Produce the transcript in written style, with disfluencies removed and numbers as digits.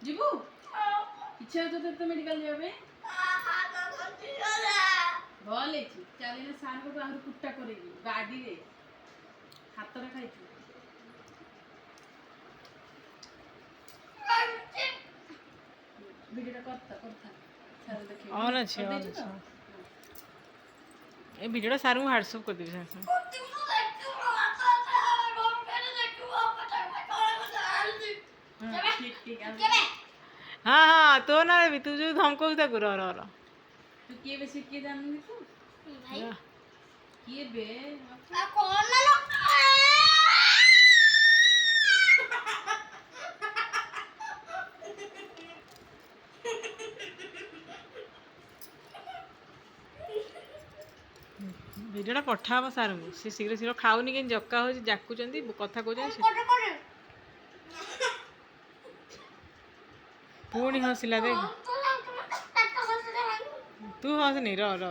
ଯିବୁ ଇଚ୍ଛା ହଉଛି ତୋତେ ମେଡିକାଲ ଯିବା ପାଇଁ ଭଲ ହେଇଛି ଚାଲିଲେ ସାରଙ୍କୁ ଆହୁରି କୁଟା କରେଇବି ଗାଡିରେ ହାତରେ ଖାଇଛୁ ଭିଡିଓଟା କରିଥା ସାର ଦେଖିବେ ଅନ୍ ଅଛି ଏ ଭିଡ଼ିଓଟା ସାରଙ୍କୁ ହ୍ୱାଟ୍ସଆପ୍ କରିଦେବି ସାଙ୍ଗେ ସାଙ୍ଗେ। ହଁ ହଁ ତୋ ନା ବି ତୁ ଯୋଉ ଧମକଉଛୁ ତାକୁ ରହ ତୁ କିଏ ବେଶୀ କିଏ ଜାଣିନି ତୁ କିଏ ବେ ଭିଡ଼ିଓଟା ପଠା ହବ ସାରଙ୍କୁ ସେ ଶୀଘ୍ର ଶୀଘ୍ର ଖାଉନି କେମିତି ଜକା ହଉଛି ଜାକୁଛନ୍ତି କଥା କହୁଛନ୍ତି ପୁଣି ହସିଲା ଦେଖ ତୁ ହସନି ରହ